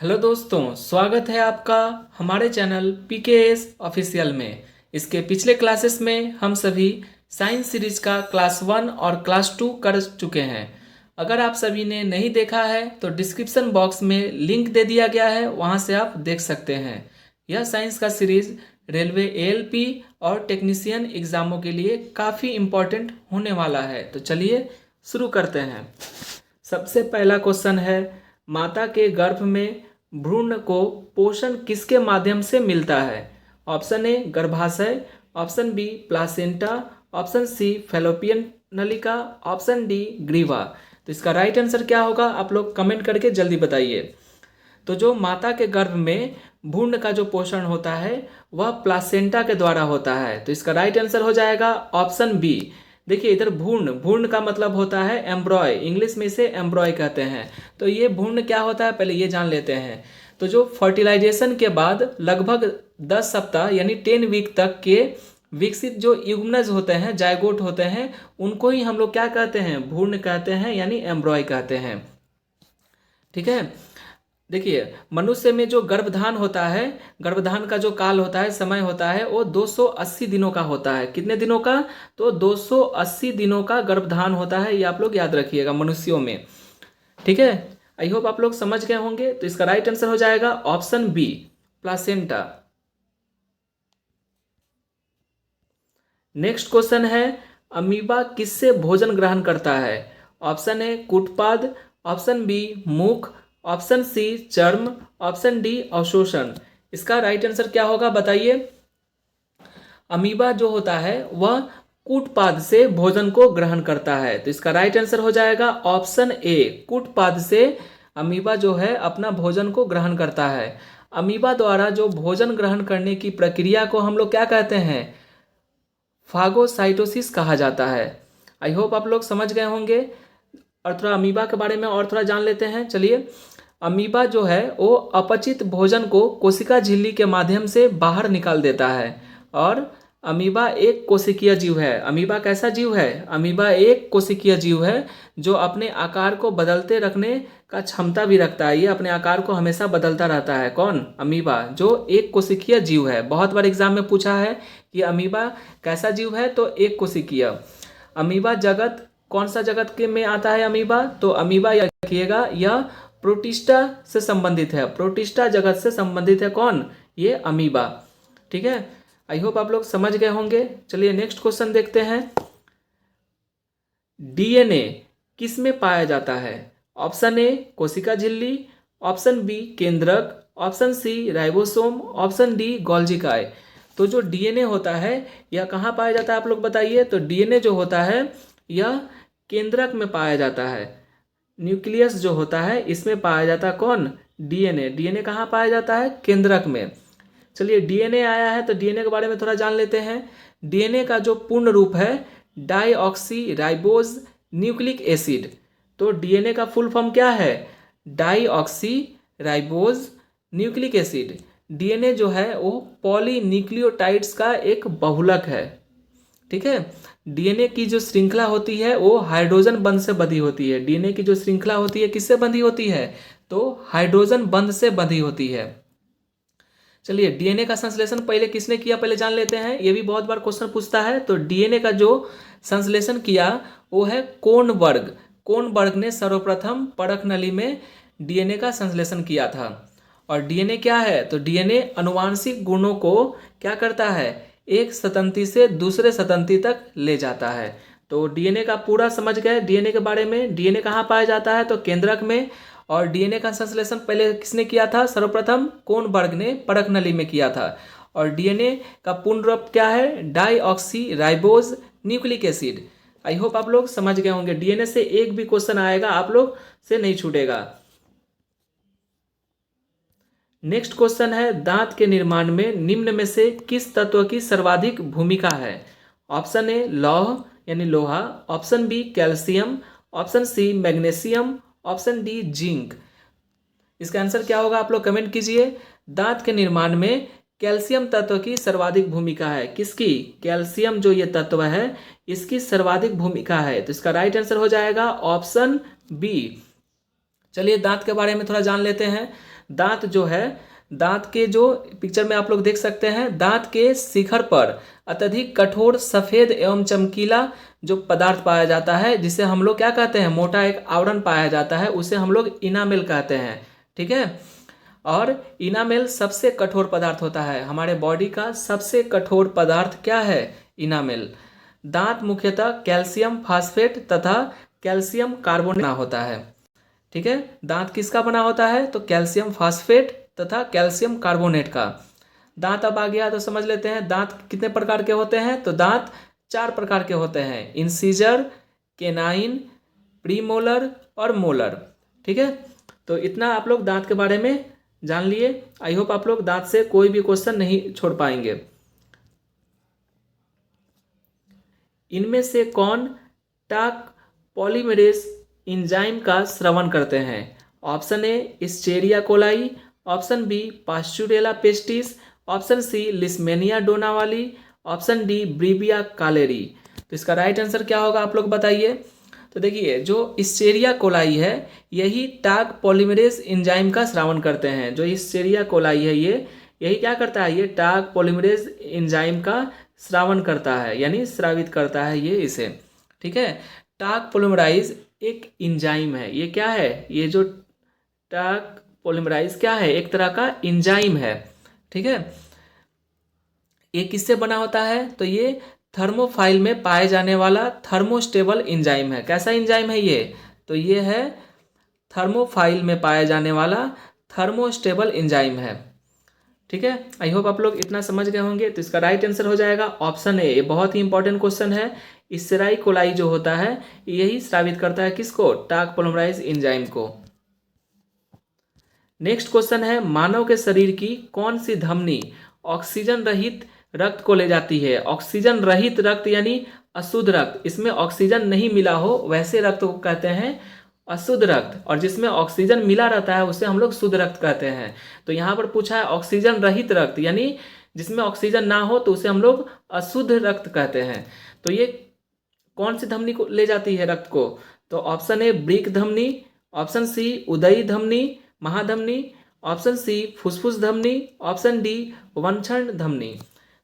Hello दोस्तों, स्वागत है आपका हमारे चैनल PKS ऑफिशियल में। इसके पिछले क्लासेस में हम सभी साइंस सीरीज का क्लास 1 और क्लास 2 कर चुके हैं। अगर आप सभी ने नहीं देखा है तो डिस्क्रिप्शन बॉक्स में लिंक दे दिया गया है, वहां से आप देख सकते हैं। यह साइंस का सीरीज रेलवे ALP और टेक्नीशियन एग्जामों के लिए काफ़ी इम्पोर्टेंट होने वाला है। तो चलिए शुरू करते हैं। सबसे पहला क्वेश्चन है, माता के गर्भ में भ्रूण को पोषण किसके माध्यम से मिलता है? ऑप्शन ए गर्भाशय, option B placenta, option C fallopian नलिका, ऑप्शन डी ग्रीवा। तो इसका राइट आंसर क्या होगा, आप लोग कमेंट करके जल्दी बताइए। तो जो माता के गर्भ में भ्रूण का जो पोषण होता है वह प्लासेंटा के द्वारा होता है। तो इसका राइट आंसर हो जाएगा ऑप्शन बी। देखिए इधर भ्रूण, भ्रूण का मतलब होता है एम्ब्रॉय, इंग्लिश में इसे एम्ब्रॉय कहते हैं। तो ये भ्रूण क्या होता है पहले ये जान लेते हैं। तो जो फर्टिलाइजेशन के बाद लगभग 10 सप्ताह यानी 10 वीक तक के विकसित जो युग्मनज होते हैं, जायगोट होते हैं, उनको ही हम लोग क्या कहते हैं, भ्रूण कहते हैं यानी एम्ब्रॉय कहते हैं। ठीक है, देखिए मनुष्य में जो गर्भधान होता है, गर्भधान का जो काल होता है, समय होता है, वो 280 दिनों का होता है। कितने दिनों का? तो 280 दिनों का गर्भधान होता है, ये आप लोग याद रखिएगा मनुष्यों में। ठीक है, आई होप आप लोग समझ गए होंगे। तो इसका राइट आंसर हो जाएगा option B placenta. Next question है, अमीबा किससे भोजन ग्रहण करता है? ऑप्शन ए कूटपाद, ऑप्शन बी मुख, ऑप्शन सी चर्म, ऑप्शन डी अवशोषण। इसका राइट आंसर क्या होगा बताइए। अमीबा जो होता है वह कूटपाद से भोजन को ग्रहण करता है। तो इसका राइट आंसर हो जाएगा ऑप्शन ए, कूटपाद से अमीबा जो है अपना भोजन को ग्रहण करता है। अमीबा द्वारा जो भोजन ग्रहण करने की प्रक्रिया को हम लोग क्या कहते हैं, फागोसाइटोसिस कहा जाता है। आई होप आप लोग समझ गए होंगे। और थोड़ा अमीबा के बारे में और थोड़ा जान लेते हैं। चलिए, अमीबा जो है वो अपचित भोजन को कोशिका झिल्ली के माध्यम से बाहर निकाल देता है। और अमीबा एक कोशिकीय जीव है। अमीबा कैसा जीव है? अमीबा एक कोशिकीय जीव है जो अपने आकार को बदलते रखने का क्षमता भी रखता है। ये अपने आकार को हमेशा बदलता रहता है। कौन? अमीबा, जो एक कोशिकीय जीव है। बहुत बार एग्जाम में पूछा है कि अमीबा कैसा जीव है, तो एक कोशिकीय। अमीबा जगत कौन सा जगत के में आता है अमीबा? तो अमीबा याद रखिएगा यह प्रोटिस्टा से संबंधित है। प्रोटिस्टा जगत से संबंधित है कौन? ये अमीबा। ठीक है, आई होप आप लोग समझ गए होंगे। चलिए नेक्स्ट क्वेश्चन देखते हैं। DNA किस में पाया जाता है? ऑप्शन ए कोशिका झिल्ली, ऑप्शन बी केंद्रक, option C ribosome, option D Golgi काई। तो जो DNA होता है यह कहाँ पाया जाता है आप लोग बताइए। तो DNA जो होता है यह केंद्रक में पाया जाता है। न्यूक्लियस जो होता है इसमें पाया जाता है कौन? DNA कहाँ पाया जाता है? केंद्रक में। चलिए DNA आया है तो DNA के बारे में थोड़ा जान लेते हैं। DNA का जो पूर्ण रूप है डाईऑक्सी राइबोज न्यूक्लिक एसिड। तो DNA का फुल फॉर्म क्या है? Deoxy ribose nucleic acid. DNA जो है वो पॉलीन्यूक्लियोटाइड्स का एक बहुलक है। ठीक है, DNA की जो श्रृंखला होती है वो हाइड्रोजन बंध से बंधी होती है। DNA की जो श्रृंखला होती है किससे बंधी होती है? तो हाइड्रोजन बंध से बंधी होती है। चलिए DNA का संश्लेषण पहले किसने किया, पहले जान लेते हैं। ये भी बहुत बार क्वेश्चन पूछता है। तो DNA का जो संश्लेषण किया वो है कोनबर्ग। कोनबर्ग ने सर्वप्रथम परख नली में DNA का संश्लेषण किया था। और DNA क्या है? तो DNA अनुवांशिक गुणों को क्या करता है, एक संतति से दूसरे संतति तक ले जाता है। तो DNA का पूरा समझ गए DNA के बारे में। DNA कहाँ पाया जाता है? तो केंद्रक में। और DNA का संश्लेषण पहले किसने किया था? सर्वप्रथम कोनबर्ग ने परख नली में किया था। और DNA का पूर्ण रूप क्या है? Deoxy ribose nucleic acid. I hope आप लोग समझ गए होंगे। DNA से एक भी क्वेश्चन आएगा आप लोग से नहीं छूटेगा। नेक्स्ट क्वेश्चन है, दांत के निर्माण में निम्न में से किस तत्व की सर्वाधिक भूमिका है? ऑप्शन ए लौह यानी लोहा, option B calcium, option C magnesium, option D zinc. इसका आंसर क्या होगा आप लोग कमेंट कीजिए। दांत के निर्माण में कैल्शियम तत्व की सर्वाधिक भूमिका है। किसकी? कैल्शियम जो ये तत्व है इसकी सर्वाधिक भूमिका है। तो इसका राइट आंसर हो जाएगा ऑप्शन बी। चलिए दांत के बारे में थोड़ा जान लेते हैं। दांत जो है, दांत के जो पिक्चर में आप लोग देख सकते हैं, दांत के शिखर पर अत्यधिक कठोर सफेद एवं चमकीला जो पदार्थ पाया जाता है, जिसे हम लोग क्या कहते हैं, मोटा एक आवरण पाया जाता है, उसे हम लोग इनामेल कहते हैं। ठीक है, और इनामेल सबसे कठोर पदार्थ होता है, हमारे बॉडी का सबसे कठोर पदार्थ क्या है, इनामेल। दांत मुख्यतः कैल्शियम फास्फेट तथा कैल्शियम कार्बोनेट बना होता है। ठीक है, दांत किसका बना होता है, तो कैल्शियम फास्फेट तथा कैल्शियम कार्बोनेट का। दांत अब आ गया तो समझ लेते हैं दांत कितने प्रकार के होते हैं, तो दांत 4 प्रकार के होते हैं, इंसीजर, केनाइन, प्रीमोलर और मोलर। ठीक है, तो इतना आप लोग दांत के बारे में जान लिए। आई होप आप लोग दांत से कोई भी क्वेश्चन नहीं छोड़ पाएंगे। इनमें से कौन टाक पॉलीमरेज एंजाइम का स्रवण करते हैं, option A Escherichia coli, option B Pasteurella pestis, option C Leishmania donovani, option D Vibrio cholerae. तो इसका राइट आंसर क्या होगा आप लोग बताइए। तो देखिए, जो एस्चेरिया कोलाई है यही टाक पॉलीमरेज एंजाइम का स्रावन करते हैं। जो एस्चेरिया कोलाई है ये यही क्या करता है, ये टाक पॉलीमरेज एंजाइम का स्रावन करता है, यानी स्रावित करता है ये इसे। ठीक है, टाक पॉलीमराइज एक एंजाइम है, ये क्या है, ये जो टाक पॉलीमराइज क्या है, एक तरह का एंजाइम है। ठीक है, ये किससे बना होता है, तो ये थर्मोफाइल में पाए जाने वाला थर्मोस्टेबल एंजाइम है। कैसा एंजाइम है ये, तो ये है थर्मोफाइल में पाया जाने वाला थर्मोस्टेबल एंजाइम है। ठीक है, आई होप आप लोग इतना समझ गए होंगे। तो इसका राइट आंसर हो जाएगा ऑप्शन ए। ये बहुत ही इंपॉर्टेंट क्वेश्चन है। एस्चेरिया कोलाई जो होता है यही स्रावित करता है किसको, टाक पॉलीमराइज एंजाइम को। नेक्स्ट क्वेश्चन है, मानव के शरीर की कौन सी धमनी ऑक्सीजन रहित रक्त को ले जाती है। ऑक्सीजन रहित रक्त यानी अशुद्ध रक्त, इसमें ऑक्सीजन नहीं मिला हो वैसे रक्त को कहते हैं अशुद्ध रक्त, और जिसमें ऑक्सीजन मिला रहता है उसे हम लोग शुद्ध रक्त कहते हैं। तो यहाँ पर पूछा है ऑक्सीजन रहित रक्त, यानी जिसमें ऑक्सीजन ना हो तो उसे हम लोग अशुद्ध रक्त कहते हैं। तो ये कौन सी धमनी को ले जाती है रक्त को, तो ऑप्शन ए ब्रिक धमनी, ऑप्शन सी उदयी धमनी महाधमनी, ऑप्शन सी फुसफुस धमनी, ऑप्शन डी वंक्षण धमनी।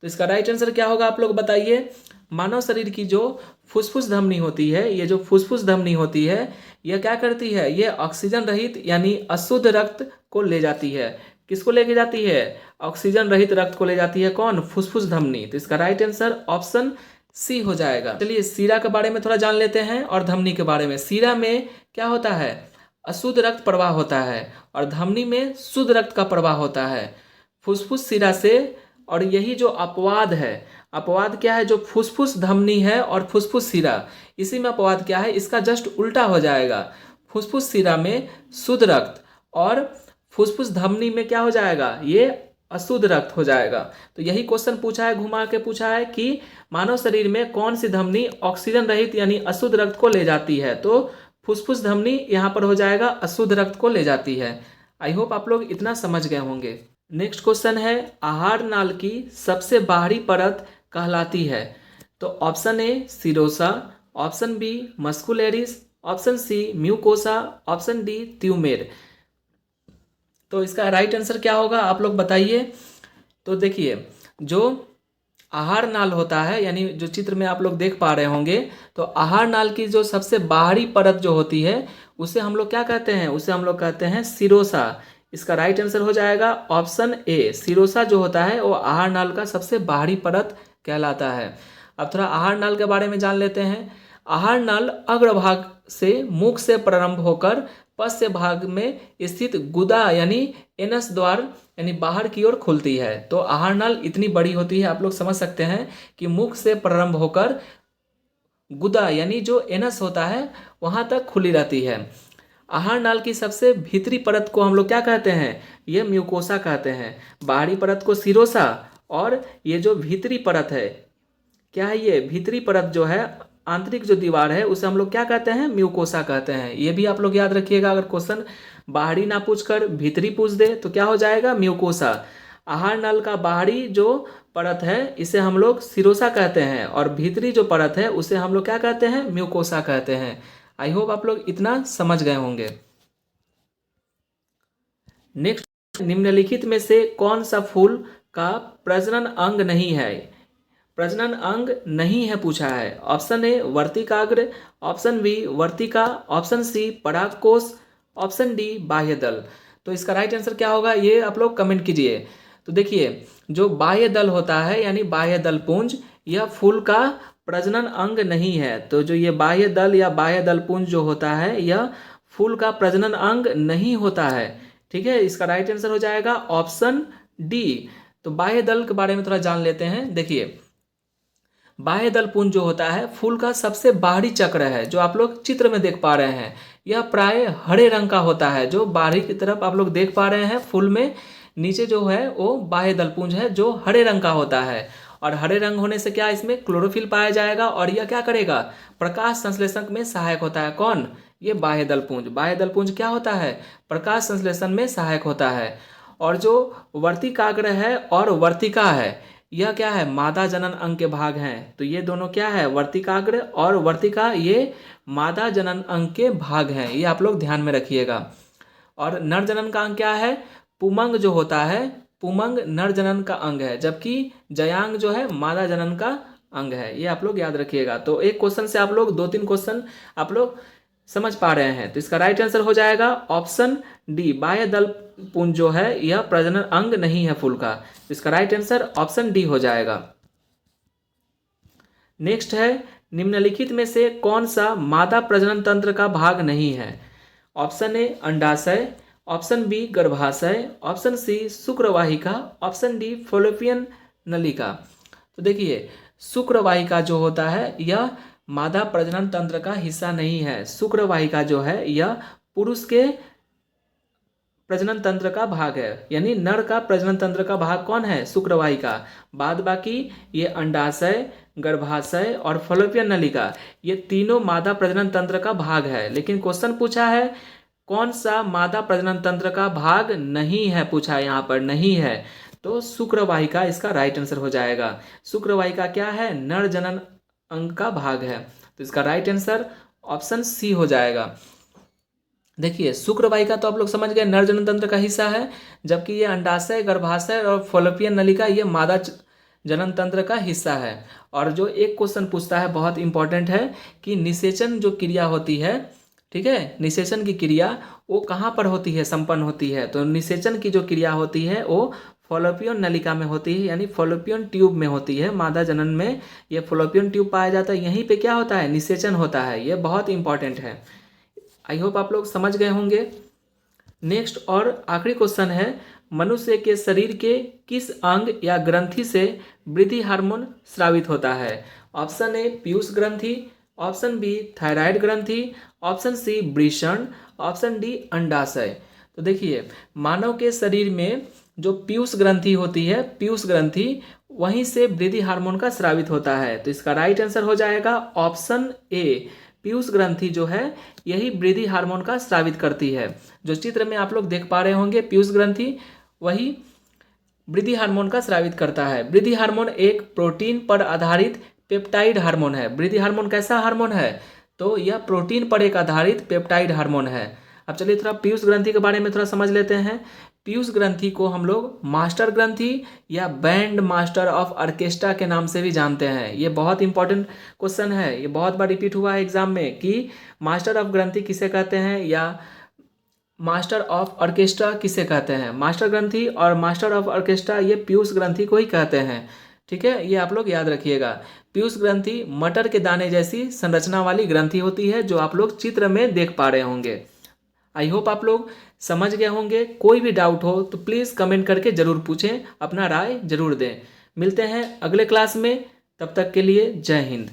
तो इसका राइट आंसर क्या होगा आप लोग बताइए। मानव शरीर की जो फुसफुस धमनी होती है, ये जो फुसफुस धमनी होती है यह क्या करती है, ये ऑक्सीजन रहित यानी अशुद्ध रक्त को ले जाती है। किसको लेके जाती है, ऑक्सीजन रहित रक्त को ले जाती है, कौन, फुसफुस धमनी। तो इसका राइट आंसर ऑप्शन सी हो जाएगा। चलिए सीरा के बारे में थोड़ा जान लेते हैं और धमनी के बारे में। सीरा में क्या होता है, अशुद्ध रक्त प्रवाह होता है, और धमनी में शुद्ध रक्त का प्रवाह होता है। फुसफुस सीरा से, और यही जो अपवाद है, अपवाद क्या है, जो फुसफुस धमनी है और फुसफुस सीरा, इसी में अपवाद क्या है, इसका जस्ट उल्टा हो जाएगा। फुसफुस सीरा में शुद्ध रक्त और फुसफुस धमनी में क्या हो जाएगा, ये अशुद्ध रक्त हो जाएगा। तो यही क्वेश्चन पूछा है, घुमा के पूछा है कि मानव शरीर में कौन सी धमनी ऑक्सीजन रहित यानी अशुद्ध रक्त को ले जाती है, तो फुसफुस धमनी यहाँ पर हो जाएगा अशुद्ध रक्त को ले जाती है। आई होप आप लोग इतना समझ गए होंगे। नेक्स्ट क्वेश्चन है, आहार नाल की सबसे बाहरी परत कहलाती है, तो option A serosa, option B muscularis, option C mucosa, option D tumour. तो इसका राइट आंसर क्या होगा आप लोग बताइए। तो देखिए, जो आहार नाल होता है, यानी जो चित्र में आप लोग देख पा रहे होंगे, तो आहार नाल की जो सबसे बाहरी परत जो होती है उसे हम लोग क्या कहते हैं, उसे हम लोग कहते हैं सिरोसा। इसका राइट आंसर हो जाएगा ऑप्शन ए। सिरोसा जो होता है वो आहार नाल का सबसे बाहरी परत कहलाता है। अब थोड़ा आहार नाल के बारे में जान लेते हैं। आहार नाल अग्रभाग से मुख से प्रारंभ होकर पश्च भाग में स्थित गुदा यानी एनस द्वार यानी बाहर की ओर खुलती है। तो आहार नाल इतनी बड़ी होती है, आप लोग समझ सकते हैं कि मुख से प्रारंभ होकर गुदा यानी जो एनस होता है वहां तक खुली रहती है। आहार नाल की सबसे भीतरी परत को हम लोग क्या कहते हैं, ये म्यूकोसा कहते हैं। बाहरी परत को सिरोसा, और ये जो भीतरी परत है, क्या है ये भीतरी परत जो है, आंतरिक जो दीवार है, उसे हम लोग क्या कहते हैं, म्यूकोसा कहते हैं। ये भी आप लोग याद रखिएगा, अगर क्वेश्चन बाहरी ना पूछकर भीतरी पूछ दे तो क्या हो जाएगा, म्यूकोसा। आहार नाल का बाहरी जो परत है इसे हम लोग सिरोसा कहते हैं, और भीतरी जो परत है उसे हम लोग क्या कहते हैं, म्यूकोसा कहते हैं। आई होप आप लोग इतना समझ गए होंगे। नेक्स्ट निम्नलिखित में से कौन सा फूल का प्रजनन अंग नहीं है? प्रजनन अंग नहीं है पूछा है। ऑप्शन ए वर्तिकाग्र, ऑप्शन बी वर्तिका, ऑप्शन सी परागकोश, ऑप्शन डी बाह्य दल। तो इसका राइट आंसर क्या होगा ये आप लोग कमेंट कीजिए। तो देखिए जो बाह्य दल होता है यानी बाह्य दल पुंज, यह फूल का प्रजनन अंग नहीं है। तो जो ये बाह्य दल या बाह्य दल पुंज जो होता है यह फूल का प्रजनन अंग नहीं होता है। ठीक है, इसका राइट आंसर हो जाएगा ऑप्शन डी। तो बाह्य दल के बारे में थोड़ा जान लेते हैं। देखिए बाह्य दल पुंज जो होता है फूल का सबसे बाहरी चक्र है, जो आप लोग चित्र में देख पा रहे हैं। यह प्राय हरे रंग का होता है। जो बाहरी की तरफ आप लोग देख पा रहे हैं फूल में नीचे जो है वो बाह्य दल पुंज है जो हरे रंग का होता है। और हरे रंग होने से क्या इसमें क्लोरोफिल पाया जाएगा और यह क्या करेगा, प्रकाश संश्लेषण में सहायक होता है। कौन? ये बाह्य दल पुंज। बाह्य दल पुंज क्या होता है, प्रकाश संश्लेषण में सहायक होता है। और जो वर्तिकाग्र है और वर्तिका है यह क्या है, मादा जनन अंग के भाग हैं। तो ये दोनों क्या है, वर्तिकाग्र और वर्तिका, ये मादा जनन अंग के भाग हैं। ये आप लोग ध्यान में रखिएगा। और नर जनन का अंग क्या है, पुमंग जो होता है, पुमंग नर जनन का अंग है, जबकि जयांग जो है मादा जनन का अंग है। ये आप लोग याद रखिएगा। तो एक क्वेश्चन से आप लोग 2-3 क्वेश्चन आप लोग समझ पा रहे हैं। तो इसका राइट आंसर हो जाएगा ऑप्शन डी, बाह्य दल पुंज जो है यह प्रजनन अंग नहीं है फूल का। तो इसका राइट आंसर ऑप्शन डी हो जाएगा। नेक्स्ट है निम्नलिखित में से कौन सा मादा प्रजनन तंत्र का भाग नहीं है? ऑप्शन ए अंडाशय, ऑप्शन बी गर्भाशय, ऑप्शन सी शुक्रवाहिका, ऑप्शन डी फॉलोपियन नलिका। तो देखिए शुक्रवाहिका जो होता है यह मादा प्रजनन तंत्र का हिस्सा नहीं है। शुक्रवाहिका जो है यह पुरुष के प्रजनन तंत्र का भाग है, यानी नर का प्रजनन तंत्र का भाग कौन है, शुक्रवाहिका। बाद बाकी ये अंडाशय, गर्भाशय और फॉलोपियन नलिका ये तीनों मादा प्रजनन तंत्र का भाग है। लेकिन क्वेश्चन पूछा है कौन सा मादा प्रजनन तंत्र का भाग नहीं है, पूछा है यहाँ पर नहीं है। तो शुक्रवाहिका इसका राइट आंसर हो जाएगा। शुक्रवाहिका क्या है, नर जनन अंग का भाग है। तो इसका राइट आंसर ऑप्शन सी हो जाएगा। देखिए शुक्रवाहिका तो आप लोग समझ गए नर जनन तंत्र का हिस्सा है, जबकि ये अंडाशय, गर्भाशय और फॉलोपियन नलिका ये मादा जनन तंत्र का हिस्सा है। और जो एक क्वेश्चन पूछता है बहुत इंपॉर्टेंट है कि निषेचन जो क्रिया होती है, ठीक है, निषेचन की क्रिया वो कहाँ पर होती है, संपन्न होती है। तो निषेचन की जो क्रिया होती है वो फॉलोपियन नलिका में होती है, यानी फॉलोपियन ट्यूब में होती है। मादा जनन में ये फॉलोपियन ट्यूब पाया जाता है, यहीं पे क्या होता है, निषेचन होता है। ये बहुत इंपॉर्टेंट है। आई होप आप लोग समझ गए होंगे। नेक्स्ट और आखिरी क्वेश्चन है, मनुष्य के शरीर के किस अंग या ग्रंथि से वृद्धि हार्मोन स्रावित होता है? ऑप्शन ए पीयूष ग्रंथि, ऑप्शन बी थायराइड ग्रंथि, ऑप्शन सी वृषण, ऑप्शन डी अंडाशय। तो देखिए मानव के शरीर में जो पीयूष ग्रंथि होती है, पीयूष ग्रंथि वहीं से वृद्धि हार्मोन का स्रावित होता है। तो इसका राइट आंसर हो जाएगा ऑप्शन ए, पीयूष ग्रंथि जो है यही वृद्धि हार्मोन का स्रावित करती है। जो चित्र में आप लोग देख पा रहे होंगे पीयूष ग्रंथि वही वृद्धि हार्मोन का स्रावित करता है। वृद्धि हार्मोन एक प्रोटीन पर आधारित पेप्टाइड हार्मोन है। वृद्धि हार्मोन कैसा हार्मोन है, तो यह प्रोटीन पर एक आधारित पेप्टाइड हार्मोन है। अब चलिए थोड़ा पीयूष ग्रंथि के बारे में थोड़ा समझ लेते हैं। पीयूष ग्रंथि को हम लोग मास्टर ग्रंथि या बैंड मास्टर ऑफ ऑर्केस्ट्रा के नाम से भी जानते हैं। ये बहुत इंपॉर्टेंट क्वेश्चन है, ये बहुत बार रिपीट हुआ है एग्जाम में कि मास्टर ऑफ ग्रंथि किसे कहते हैं या मास्टर ऑफ ऑर्केस्ट्रा किसे कहते हैं। मास्टर ग्रंथि और मास्टर ऑफ ऑर्केस्ट्रा ये पीयूष ग्रंथि को ही कहते हैं। ठीक है, ये आप लोग याद रखिएगा। पीयूष ग्रंथि मटर के दाने जैसी संरचना वाली ग्रंथि होती है, जो आप लोग चित्र में देख पा रहे होंगे। आई होप आप लोग समझ गए होंगे। कोई भी डाउट हो तो प्लीज़ कमेंट करके ज़रूर पूछें, अपना राय ज़रूर दें। मिलते हैं अगले क्लास में, तब तक के लिए जय हिंद।